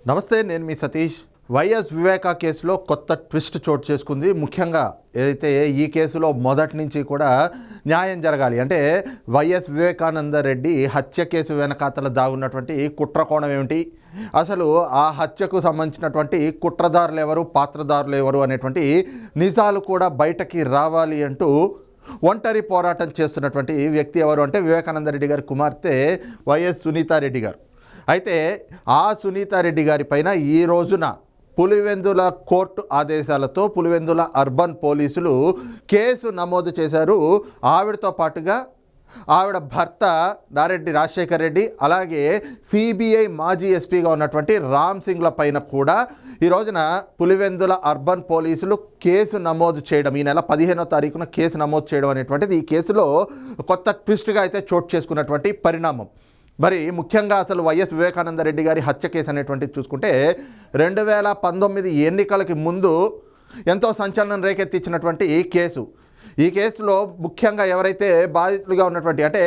నమస్తే, నేను మీ సతీష్. వైఎస్ వివేకా కేసులో కొత్త ట్విస్ట్ చోటు చేసుకుంది. ముఖ్యంగా ఏదైతే ఈ కేసులో మొదటి నుంచి కూడా న్యాయం జరగాలి అంటే వైఎస్ వివేకానందరెడ్డి హత్య కేసు వెనకాతల దాగున్నటువంటి కుట్రకోణం ఏమిటి, అసలు ఆ హత్యకు సంబంధించినటువంటి కుట్రదారులు ఎవరు, పాత్రదారులు ఎవరు అనేటువంటి నిజాలు కూడా బయటకి రావాలి అంటూ ఒంటరి పోరాటం చేస్తున్నటువంటి వ్యక్తి ఎవరు అంటే వివేకానందరెడ్డి గారి కుమార్తె వైఎస్ సునీతారెడ్డి గారు. అయితే ఆ సునీతారెడ్డి గారి పైన ఈ రోజున పులివెందుల కోర్టు ఆదేశాలతో పులివెందుల అర్బన్ పోలీసులు కేసు నమోదు చేశారు. ఆవిడతో పాటుగా ఆవిడ భర్త నారెడ్డి రాజశేఖర్ రెడ్డి, అలాగే సిబిఐ మాజీ ఎస్పీగా ఉన్నటువంటి రామ్ సింగ్ల పైన కూడా ఈ రోజున పులివెందుల అర్బన్ పోలీసులు కేసు నమోదు చేయడం, ఈ నెల 15వ తారీఖున కేసు నమోదు చేయడం అనేటువంటిది ఈ కేసులో కొత్త ట్విస్ట్గా అయితే చోటు చేసుకున్నటువంటి పరిణామం. మరి ముఖ్యంగా అసలు వైఎస్ వివేకానందరెడ్డి గారి హత్య కేసు అనేటువంటిది చూసుకుంటే 2019 ఎన్నికలకి ముందు ఎంతో సంచలనం రేకెత్తించినటువంటి ఈ కేసులో ముఖ్యంగా ఎవరైతే బాధితులుగా ఉన్నటువంటి అంటే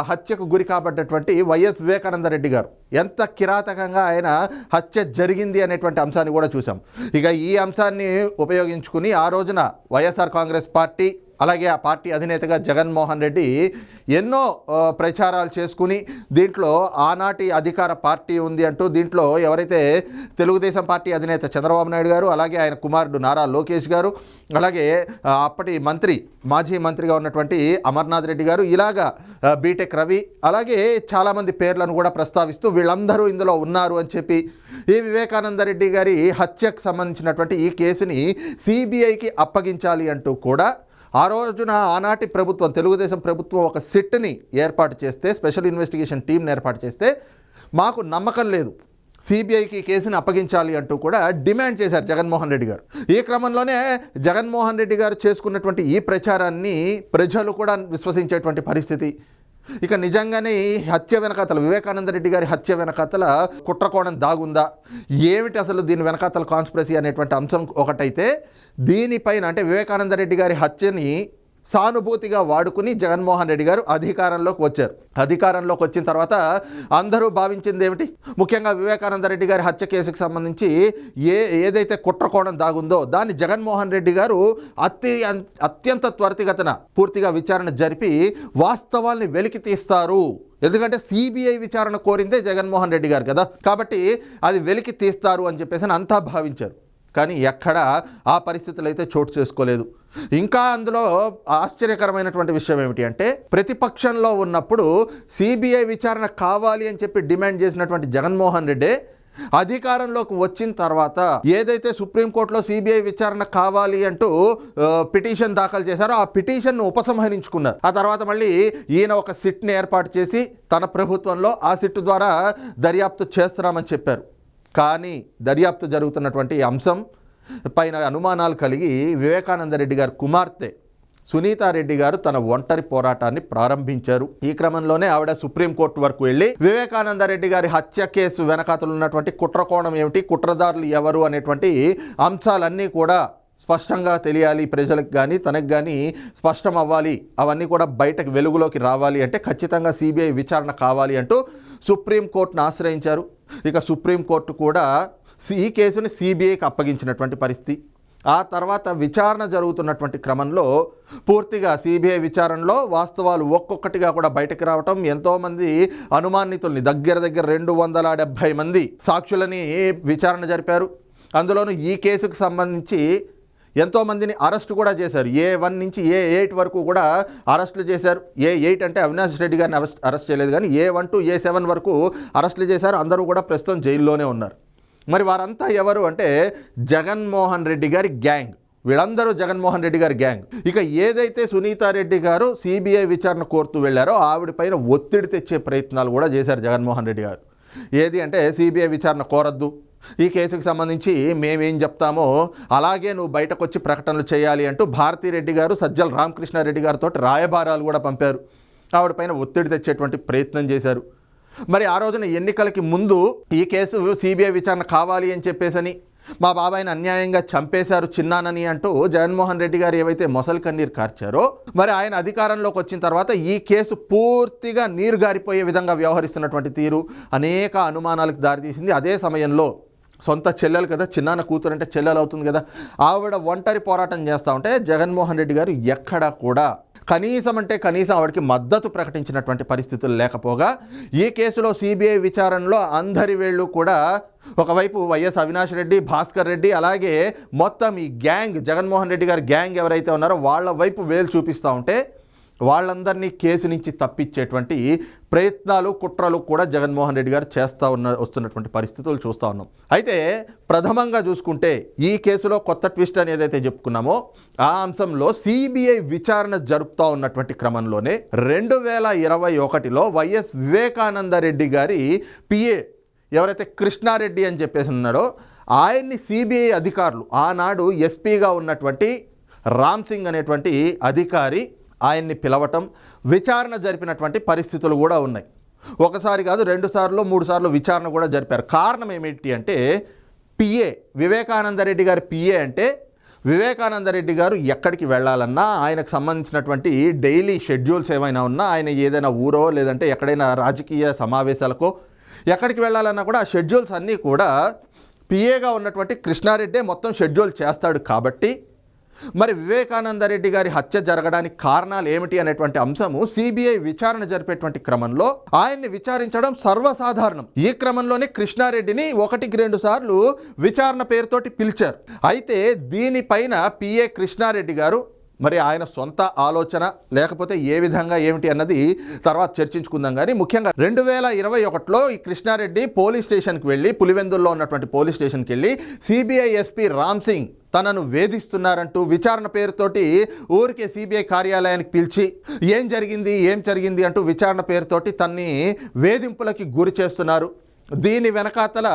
హత్యకు గురి కాబడ్డటువంటి వైఎస్ వివేకానందరెడ్డి గారు ఎంత కిరాతకంగా ఆయన హత్య జరిగింది అనేటువంటి అంశాన్ని కూడా చూసాం. ఇక ఈ అంశాన్ని ఉపయోగించుకుని ఆ రోజున వైఎస్ఆర్ కాంగ్రెస్ పార్టీ, అలాగే ఆ పార్టీ అధినేతగా జగన్మోహన్ రెడ్డి ఎన్నో ప్రచారాలు చేసుకుని దీంట్లో ఆనాటి అధికార పార్టీ ఉంది అంటూ దీంట్లో ఎవరైతే తెలుగుదేశం పార్టీ అధినేత చంద్రబాబు నాయుడు గారు, అలాగే ఆయన కుమారుడు నారా లోకేష్ గారు, అలాగే అప్పటి మాజీ మంత్రిగా ఉన్నటువంటి అమర్నాథ్ రెడ్డి గారు, ఇలాగా బీటెక్ రవి, అలాగే చాలామంది పేర్లను కూడా ప్రస్తావిస్తూ వీళ్ళందరూ ఇందులో ఉన్నారు అని చెప్పి ఈ వివేకానందరెడ్డి గారి హత్యకు సంబంధించినటువంటి ఈ కేసుని సిబిఐకి అప్పగించాలి అంటూ కూడా ఆ రోజున ఆనాటి ప్రభుత్వం, తెలుగుదేశం ప్రభుత్వం ఒక సిట్ని ఏర్పాటు చేస్తే, స్పెషల్ ఇన్వెస్టిగేషన్ టీంని ఏర్పాటు చేస్తే మాకు నమ్మకం లేదు, సిబిఐకి కేసుని అప్పగించాలి అంటూ కూడా డిమాండ్ చేశారు జగన్మోహన్ రెడ్డి గారు. ఈ క్రమంలోనే జగన్మోహన్ రెడ్డి గారు చేసుకున్నటువంటి ఈ ప్రచారాన్ని ప్రజలు కూడా విశ్వసించేటువంటి పరిస్థితి. ఇక నిజంగానే ఈ హత్య వెనకాతల, వివేకానందరెడ్డి గారి హత్య వెనకాతల కుట్రకోణం దాగుందా, ఏమిటి అసలు దీని వెనకాతల కాన్స్పిరసీ అనేటువంటి అంశం ఒకటైతే, దీనిపైన అంటే వివేకానందరెడ్డి గారి హత్యని సానుభూతిగా వాడుకుని జగన్మోహన్ రెడ్డి గారు అధికారంలోకి వచ్చారు. అధికారంలోకి వచ్చిన తర్వాత అందరూ భావించింది ఏమిటి, ముఖ్యంగా వివేకానందరెడ్డి గారి హత్య కేసుకు సంబంధించి ఏదైతే కుట్రకోణం దాగుందో దాన్ని జగన్మోహన్ రెడ్డి గారు అత్యంత త్వరితగతిన పూర్తిగా విచారణ జరిపి వాస్తవాల్ని వెలికి తీస్తారు. ఎందుకంటే సిబిఐ విచారణ కోరిందే జగన్మోహన్ రెడ్డి గారు కదా, కాబట్టి అది వెలికి తీస్తారు అని చెప్పేసి అంతా భావించారు. కానీ ఎక్కడ ఆ పరిస్థితులు అయితే చోటు చేసుకోలేదు. ఇంకా అందులో ఆశ్చర్యకరమైనటువంటి విషయం ఏమిటి అంటే, ప్రతిపక్షంలో ఉన్నప్పుడు సిబిఐ విచారణ కావాలి అని చెప్పి డిమాండ్ చేసినటువంటి జగన్మోహన్ రెడ్డి అధికారంలోకి వచ్చిన తర్వాత ఏదైతే సుప్రీంకోర్టులో సిబిఐ విచారణ కావాలి అంటూ పిటిషన్ దాఖలు చేశారో ఆ పిటిషన్ను ఉపసంహరించుకున్నారు. ఆ తర్వాత మళ్ళీ ఈయన ఒక సిట్ని ఏర్పాటు చేసి తన ప్రభుత్వంలో ఆ సిట్ ద్వారా దర్యాప్తు చేస్తున్నామని చెప్పారు. కానీ దర్యాప్తు జరుగుతున్నటువంటి అంశం పైన అనుమానాలు కలిగి వివేకానందరెడ్డి గారి కుమార్తె సునీతారెడ్డి గారు తన ఒంటరి పోరాటాన్ని ప్రారంభించారు. ఈ క్రమంలోనే ఆవిడ సుప్రీంకోర్టు వరకు వెళ్ళి వివేకానందరెడ్డి గారి హత్య కేసు వెనకాతలు ఉన్నటువంటి కుట్రకోణం ఏమిటి, కుట్రదారులు ఎవరు అనేటువంటి అంశాలన్నీ కూడా స్పష్టంగా తెలియాలి ప్రజలకు కానీ తనకు కానీ స్పష్టం అవ్వాలి, అవన్నీ కూడా బయటకు వెలుగులోకి రావాలి అంటే ఖచ్చితంగా సిబిఐ విచారణ కావాలి అంటూ సుప్రీంకోర్టును ఆశ్రయించారు. ఇక సుప్రీంకోర్టు కూడా ఈ కేసుని సిబిఐకి అప్పగించినటువంటి పరిస్థితి. ఆ తర్వాత విచారణ జరుగుతున్నటువంటి క్రమంలో పూర్తిగా సిబిఐ విచారణలో వాస్తవాలు ఒక్కొక్కటిగా కూడా బయటకు రావటం, ఎంతోమంది అనుమానితుల్ని దగ్గర 270 మంది సాక్షులని విచారణ జరిపారు. అందులోనూ ఈ కేసుకు సంబంధించి ఎంతోమందిని అరెస్టు కూడా చేశారు. A1 నుంచి A8 వరకు కూడా అరెస్టులు చేశారు. A8 అంటే అవినాష్ రెడ్డి గారిని అరెస్ట్ చేయలేదు, కానీ A1 to A7 వరకు అరెస్టులు చేశారు. అందరూ కూడా ప్రస్తుతం జైల్లోనే ఉన్నారు. మరి వారంతా ఎవరు అంటే జగన్మోహన్ రెడ్డి గారి గ్యాంగ్. వీళ్ళందరూ జగన్మోహన్ రెడ్డి గారి గ్యాంగ్. ఇక ఏదైతే సునీతారెడ్డి గారు సిబిఐ విచారణ కోరుతూ వెళ్ళారో ఆవిడ పైన ఒత్తిడి తెచ్చే ప్రయత్నాలు కూడా చేశారు జగన్మోహన్ రెడ్డి గారు. ఏది అంటే సిబిఐ విచారణ కోరద్దు, ఈ కేసుకు సంబంధించి మేమేం చెప్తామో అలాగే నువ్వు బయటకు వచ్చి ప్రకటనలు చేయాలి అంటూ భారతిరెడ్డి గారు సజ్జల రామకృష్ణారెడ్డి గారితో రాయబారాలు కూడా పంపారు. ఆవిడ పైన ఒత్తిడి తెచ్చేటువంటి ప్రయత్నం చేశారు. మరి ఆ రోజున ఎన్నికలకి ముందు ఈ కేసు సిబిఐ విచారణ కావాలి అని చెప్పేసని మా బాబాయిని అన్యాయంగా చంపేశారు చిన్నానని అంటూ జగన్మోహన్ రెడ్డి గారు ఏవైతే మొసలి కన్నీరు కార్చారో, మరి ఆయన అధికారంలోకి వచ్చిన తర్వాత ఈ కేసు పూర్తిగా నీరు గారిపోయే విధంగా వ్యవహరిస్తున్నటువంటి తీరు అనేక అనుమానాలకు దారితీసింది. అదే సమయంలో సొంత చెల్లెలు కదా, చిన్నాన్న కూతురు అంటే చెల్లెలు అవుతుంది కదా, ఆవిడ ఒంటరి పోరాటం చేస్తూ ఉంటే జగన్మోహన్ రెడ్డి గారు ఎక్కడా కూడా కనీసం ఆవిడకి మద్దతు ప్రకటించినటువంటి పరిస్థితులు లేకపోగా ఈ కేసులో సిబిఐ విచారణలో అందరి వేళ్ళు కూడా ఒకవైపు వైఎస్ అవినాష్ రెడ్డి, భాస్కర్ రెడ్డి, అలాగే మొత్తం ఈ గ్యాంగ్, జగన్మోహన్ రెడ్డి గారి గ్యాంగ్ ఎవరైతే ఉన్నారో వాళ్ళ వైపు వేలు చూపిస్తూ ఉంటే వాళ్ళందరినీ కేసు నుంచి తప్పించేటువంటి ప్రయత్నాలు, కుట్రలు కూడా జగన్మోహన్ రెడ్డి గారు వస్తున్నటువంటి పరిస్థితులు చూస్తూ ఉన్నాం. అయితే ప్రథమంగా చూసుకుంటే ఈ కేసులో కొత్త ట్విస్ట్ అని ఏదైతే చెప్పుకున్నామో ఆ అంశంలో సిబిఐ విచారణ జరుపుతూ ఉన్నటువంటి క్రమంలోనే 2021లో వైఎస్ వివేకానందరెడ్డి గారి పిఏ ఎవరైతే కృష్ణారెడ్డి అని చెప్పేసి ఉన్నాడో ఆయన్ని సిబిఐ అధికారులు, ఆనాడు ఎస్పీగా ఉన్నటువంటి రామ్ సింగ్ అనేటువంటి అధికారి ఆయన్ని పిలవటం, విచారణ జరిపినటువంటి పరిస్థితులు కూడా ఉన్నాయి. ఒకసారి కాదు, 2 సార్లు 3 సార్లు విచారణ కూడా జరిపారు. కారణం ఏమిటి అంటే పిఏ, వివేకానందరెడ్డి గారి పిఏ అంటే వివేకానందరెడ్డి గారు ఎక్కడికి వెళ్ళాలన్నా ఆయనకు సంబంధించినటువంటి డైలీ షెడ్యూల్స్ ఏమైనా ఉన్నా, ఆయన ఏదైనా ఊరో లేదంటే ఎక్కడైనా రాజకీయ సమావేశాలకో ఎక్కడికి వెళ్ళాలన్నా కూడా ఆ షెడ్యూల్స్ అన్నీ కూడా పిఏగా ఉన్నటువంటి కృష్ణారెడ్డే మొత్తం షెడ్యూల్ చేస్తాడు. కాబట్టి మరి వివేకానందరెడ్డి గారి హత్య జరగడానికి కారణాలు ఏమిటి అనేటువంటి అంశము సిబిఐ విచారణ జరిపేటువంటి క్రమంలో ఆయన్ని విచారించడం సర్వసాధారణం. ఈ క్రమంలోనే కృష్ణారెడ్డిని 1-2 సార్లు విచారణ పేరుతోటి పిలిచారు. అయితే దీనిపైన పిఏ కృష్ణారెడ్డి గారు మరి ఆయన సొంత ఆలోచన లేకపోతే ఏ విధంగా ఏమిటి అన్నది తర్వాత చర్చించుకుందాం. కానీ ముఖ్యంగా 2021లో ఈ కృష్ణారెడ్డి పోలీస్ స్టేషన్కి వెళ్ళి, పులివెందుల్లో ఉన్నటువంటి పోలీస్ స్టేషన్కి వెళ్ళి సిబిఐ ఎస్పీ రామ్ సింగ్ తనను వేధిస్తున్నారంటూ విచారణ పేరుతోటి ఊరికే సిబిఐ కార్యాలయానికి పిలిచి ఏం జరిగింది అంటూ విచారణ పేరుతోటి తన్ని వేధింపులకి గురి చేస్తున్నారు. దీని వెనకాతల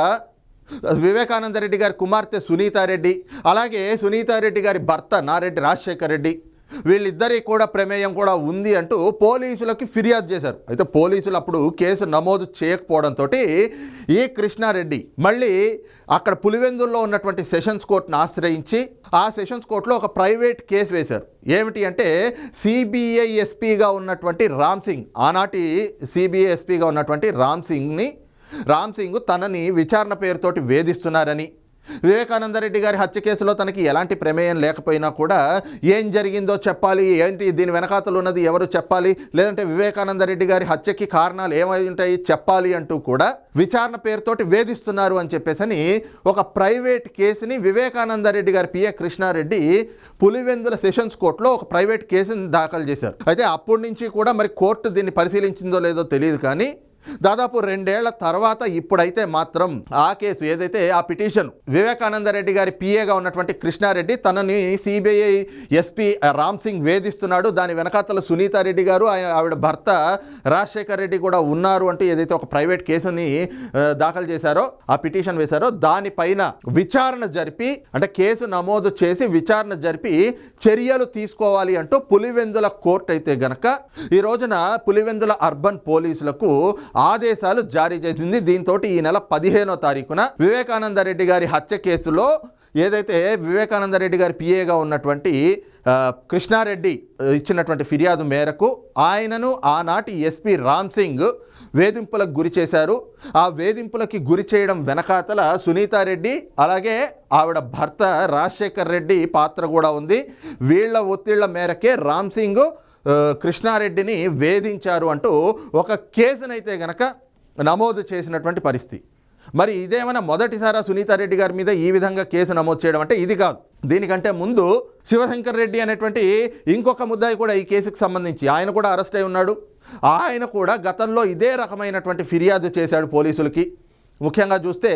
వివేకానందరెడ్డి గారి కుమార్తె సునీతారెడ్డి, అలాగే సునీతారెడ్డి గారి భర్త నారెడ్డి రాజశేఖర్ రెడ్డి, వీళ్ళిద్దరి కూడా ప్రమేయం కూడా ఉంది అంటూ పోలీసులకు ఫిర్యాదు చేశారు. అయితే పోలీసులు అప్పుడు కేసు నమోదు చేయకపోవడంతో ఈ కృష్ణారెడ్డి మళ్ళీ అక్కడ పులివెందుల్లో ఉన్నటువంటి సెషన్స్ కోర్టును ఆశ్రయించి ఆ సెషన్స్ కోర్టులో ఒక ప్రైవేట్ కేసు వేశారు. ఏమిటి అంటే సిబిఐ ఎస్పీగా ఉన్నటువంటి రామ్ సింగ్, ఆనాటి సిబిఐ ఎస్పీగా ఉన్నటువంటి రామ్ సింగ్ తనని విచారణ పేరుతోటి వేధిస్తున్నారని, వివేకానందరెడ్డి గారి హత్య కేసులో తనకి ఎలాంటి ప్రమేయం లేకపోయినా కూడా ఏం జరిగిందో చెప్పాలి, ఏంటి దీని వెనకాతలు ఉన్నది ఎవరు చెప్పాలి, లేదంటే వివేకానందరెడ్డి గారి హత్యకి కారణాలు ఏమై ఉంటాయి చెప్పాలి అంటూ కూడా విచారణ పేరుతోటి వేధిస్తున్నారు అని చెప్పేసి ఒక ప్రైవేట్ కేసుని వివేకానందరెడ్డి గారి పిఏ కృష్ణారెడ్డి పులివెందుల సెషన్స్ కోర్టులో ఒక ప్రైవేట్ కేసుని దాఖలు చేశారు. అయితే అప్పటి నుంచి కూడా మరి కోర్టు దీన్ని పరిశీలించిందో లేదో తెలియదు. కానీ దాదాపు 2 ఏళ్ల తర్వాత ఇప్పుడైతే మాత్రం ఆ కేసు ఏదైతే ఆ పిటిషన్ వివేకానందరెడ్డి గారి పిఏగా ఉన్నటువంటి కృష్ణారెడ్డి తనని సిబిఐ ఎస్పీ రామ్ సింగ్ వేధిస్తున్నాడు, దాని వెనకాతల సునీతారెడ్డి గారు ఆవిడ భర్త రాజశేఖర్ రెడ్డి కూడా ఉన్నారు అంటూ ఏదైతే ఒక ప్రైవేట్ కేసుని దాఖలు చేశారో, ఆ పిటిషన్ వేశారో, దానిపైన విచారణ జరిపి అంటే కేసు నమోదు చేసి విచారణ జరిపి చర్యలు తీసుకోవాలి అంటూ పులివెందుల కోర్టు అయితే గనక ఈ రోజున పులివెందుల అర్బన్ పోలీసులకు ఆదేశాలు జారీ చేసింది. దీంతో ఈ నెల 15వ తారీఖున వివేకానందరెడ్డి గారి హత్య కేసులో ఏదైతే వివేకానందరెడ్డి గారి పిఏగా ఉన్నటువంటి కృష్ణారెడ్డి ఇచ్చినటువంటి ఫిర్యాదు మేరకు ఆయనను ఆనాటి ఎస్పీ రామ్ సింగ్ వేధింపులకు గురి చేశారు. ఆ వేధింపులకి గురి చేయడం వెనకాతల సునీతారెడ్డి అలాగే ఆవిడ భర్త రాజశేఖర్ రెడ్డి పాత్ర కూడా ఉంది. వీళ్ళ ఒత్తిళ్ల మేరకే రామ్ సింగ్ కృష్ణారెడ్డిని వేధించారు అంటూ ఒక కేసునైతే గనక నమోదు చేసినటువంటి పరిస్థితి. మరి ఇదేమైనా మొదటిసారా సునీతారెడ్డి గారి మీద ఈ విధంగా కేసు నమోదు చేయడం అంటే? ఇది కాదు. దీనికంటే ముందు శివశంకర్ రెడ్డి అనేటువంటి ఇంకొక ముద్దాయి కూడా ఈ కేసుకు సంబంధించి ఆయన కూడా అరెస్ట్ అయి ఉన్నాడు. ఆయన కూడా గతంలో ఇదే రకమైనటువంటి ఫిర్యాదు చేశాడు పోలీసులకి. ముఖ్యంగా చూస్తే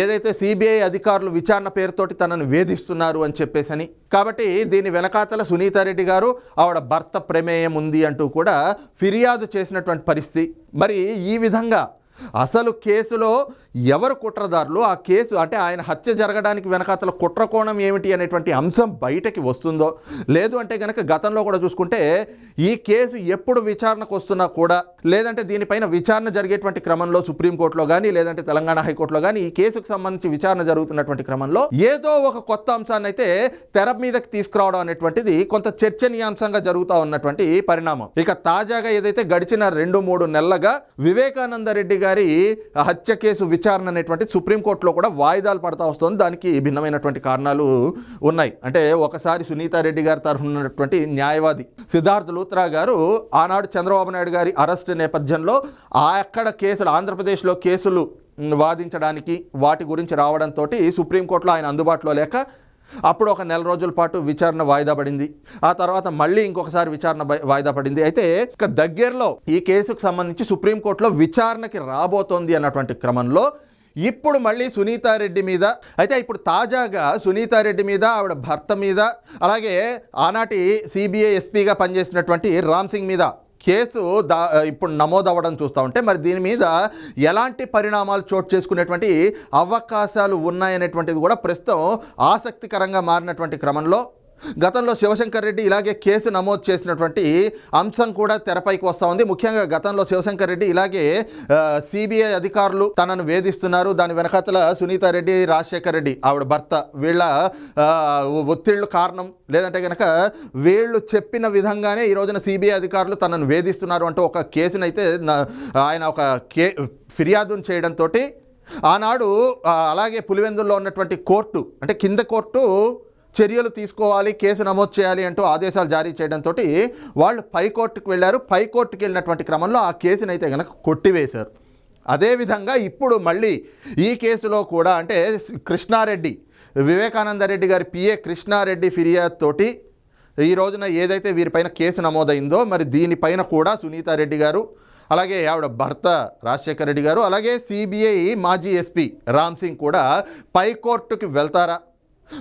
ఏదైతే సిబిఐ అధికారులు విచారణ పేరుతోటి తనను వేధిస్తున్నారు అని చెప్పేసని, కాబట్టి దీని వెనకాతల సునీతారెడ్డి గారు ఆవిడ భర్త ప్రమేయం ఉంది అంటూ కూడా ఫిర్యాదు చేసినటువంటి పరిస్థితి. మరి ఈ విధంగా అసలు కేసులో ఎవరు కుట్రదారులు, ఆ కేసు అంటే ఆయన హత్య జరగడానికి వెనకాతల కుట్రకోణం ఏమిటి అనేటువంటి అంశం బయటకి వస్తుందో లేదు అంటే కనుక గతంలో కూడా చూసుకుంటే ఈ కేసు ఎప్పుడు విచారణకు వస్తున్నా కూడా లేదంటే దీనిపైన విచారణ జరిగేటువంటి క్రమంలో సుప్రీంకోర్టులో కానీ లేదంటే తెలంగాణ హైకోర్టులో కానీ ఈ కేసుకు సంబంధించి విచారణ జరుగుతున్నటువంటి క్రమంలో ఏదో ఒక కొత్త అంశాన్ని అయితే తెర మీదకి తీసుకురావడం అనేటువంటిది కొంత చర్చనీయాంశంగా జరుగుతూ ఉన్నటువంటి పరిణామం. ఇక తాజాగా ఏదైతే గడిచిన 2-3 నెలలుగా వివేకానందరెడ్డి గారి హత్య కేసు విచారణ అనేటువంటి సుప్రీంకోర్టులో కూడా వాయిదాలు పడతా వస్తుంది. దానికి భిన్నమైనటువంటి కారణాలు ఉన్నాయి. అంటే ఒకసారి సునీతారెడ్డి గారి తరఫున ఉన్నటువంటి న్యాయవాది సిద్ధార్థ్ లూత్రా గారు ఆనాడు చంద్రబాబు నాయుడు గారి అరెస్ట్ నేపథ్యంలో అక్కడ కేసులు, ఆంధ్రప్రదేశ్లో కేసులు వాదించడానికి వాటి గురించి రావడంతో సుప్రీంకోర్టులో ఆయన అందుబాటులో లేక అప్పుడు ఒక నెల రోజుల పాటు విచారణ వాయిదా పడింది. ఆ తర్వాత మళ్ళీ ఇంకొకసారి విచారణ వాయిదా పడింది. అయితే ఇక దగ్గరలో ఈ కేసుకు సంబంధించి సుప్రీంకోర్టులో విచారణకి రాబోతోంది అన్నటువంటి క్రమంలో ఇప్పుడు మళ్ళీ సునీతారెడ్డి మీద, అయితే ఇప్పుడు తాజాగా సునీతారెడ్డి మీద, ఆవిడ భర్త మీద, అలాగే ఆనాటి సిబిఐ ఎస్పీగా పనిచేసినటువంటి రామ్ సింగ్ మీద కేసు ఇప్పుడు నమోదవ్వడం చూస్తూ ఉంటే మరి దీని మీద ఎలాంటి పరిణామాలు చోటు చేసుకునేటువంటి అవకాశాలు ఉన్నాయనేటువంటిది కూడా ప్రస్తుతం ఆసక్తికరంగా మారినటువంటి క్రమంలో గతంలో శివశంకర్ రెడ్డి ఇలాగే కేసు నమోదు చేసినటువంటి అంశం కూడా తెరపైకి వస్తూ ఉంది. ముఖ్యంగా గతంలో శివశంకర్ రెడ్డి ఇలాగే సిబిఐ అధికారులు తనను వేధిస్తున్నారు, దాని వెనకాతల సునీతారెడ్డి, రాజశేఖర్ రెడ్డి ఆవిడ భర్త, వీళ్ళ ఒత్తిళ్లు కారణం, లేదంటే కనుక వీళ్ళు చెప్పిన విధంగానే ఈ రోజున సిబిఐ అధికారులు తనను వేధిస్తున్నారు అంటూ ఒక కేసునైతే ఆయన ఒక ఫిర్యాదును చేయడంతో ఆనాడు అలాగే పులివెందుల్లో ఉన్నటువంటి కోర్టు, అంటే కింద కోర్టు చర్యలు తీసుకోవాలి, కేసు నమోదు చేయాలి అంటూ ఆదేశాలు జారీ చేయడంతో వాళ్ళు పైకోర్టుకు వెళ్ళారు. పైకోర్టుకు వెళ్ళినటువంటి క్రమంలో ఆ కేసును అయితే కనుక కొట్టివేశారు. అదేవిధంగా ఇప్పుడు మళ్ళీ ఈ కేసులో కూడా, అంటే కృష్ణారెడ్డి, వివేకానందరెడ్డి గారి పిఏ కృష్ణారెడ్డి ఫిర్యాదుతోటి ఈ రోజున ఏదైతే వీరిపైన కేసు నమోదైందో మరి దీనిపైన కూడా సునీతారెడ్డి గారు, అలాగే ఆవిడ భర్త రాజశేఖర్ రెడ్డి గారు, అలాగే సిబిఐ మాజీ ఎస్పీ రామ్ సింగ్ కూడా పైకోర్టుకి వెళ్తారా?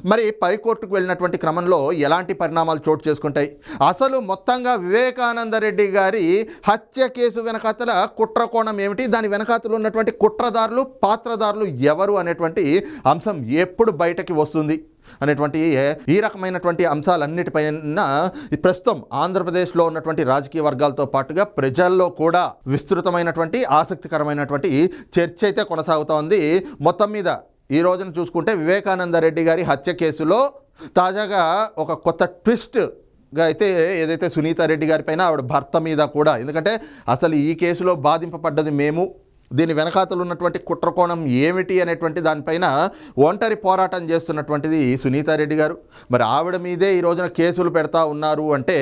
మరి పైకోర్టుకు వెళ్ళినటువంటి క్రమంలో ఎలాంటి పరిణామాలు చోటు చేసుకుంటాయి? అసలు మొత్తంగా వివేకానందరెడ్డి గారి హత్య కేసు వెనకాతల కుట్రకోణం ఏమిటి, దాని వెనకాతలు ఉన్నటువంటి కుట్రదారులు, పాత్రదారులు ఎవరు అనేటువంటి అంశం ఎప్పుడు బయటకి వస్తుంది అనేటువంటి ఈ రకమైనటువంటి అంశాలన్నిటిపైన ప్రస్తుతం ఆంధ్రప్రదేశ్లో ఉన్నటువంటి రాజకీయ వర్గాలతో పాటుగా ప్రజల్లో కూడా విస్తృతమైనటువంటి ఆసక్తికరమైనటువంటి చర్చ అయితే కొనసాగుతూ ఉంది. మొత్తం మీద ఈ రోజున చూసుకుంటే వివేకానందరెడ్డి గారి హత్య కేసులో తాజాగా ఒక కొత్త ట్విస్ట్గా అయితే ఏదైతే సునీతారెడ్డి గారి పైన, ఆవిడ భర్త మీద కూడా, ఎందుకంటే అసలు ఈ కేసులో బాధింపబడ్డది మేము, దీని వెనకాతలు ఉన్నటువంటి కుట్రకోణం ఏమిటి అనేటువంటి దానిపైన ఒంటరి పోరాటం చేస్తున్నటువంటిది సునీతారెడ్డి గారు. మరి ఆవిడ మీదే ఈ రోజున కేసులు పెడతా ఉన్నారు అంటే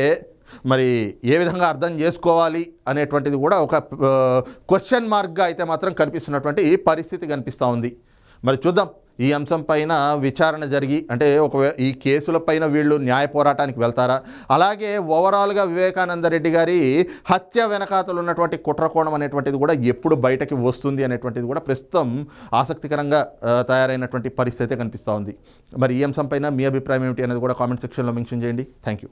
మరి ఏ విధంగా అర్థం చేసుకోవాలి అనేటువంటిది కూడా ఒక క్వశ్చన్ మార్క్గా అయితే మాత్రం కనిపిస్తున్నటువంటి పరిస్థితి కనిపిస్తూ ఉంది. మరి చూద్దాం ఈ అంశం పైన విచారణ జరిగి, అంటే ఈ కేసుల పైన వీళ్ళు న్యాయ పోరాటానికి వెళ్తారా, అలాగే ఓవరాల్గా వివేకానందరెడ్డి గారి హత్య వెనకాతలు ఉన్నటువంటి కుట్రకోణం అనేటువంటిది కూడా ఎప్పుడు బయటకి వస్తుంది అనేటువంటిది కూడా ప్రస్తుతం ఆసక్తికరంగా తయారైనటువంటి పరిస్థితి కనిపిస్తూ ఉంది. మరి ఈ అంశం పైన మీ అభిప్రాయం ఏమిటి అనేది కూడా కామెంట్ సెక్షన్లో మెన్షన్ చేయండి. Thank you.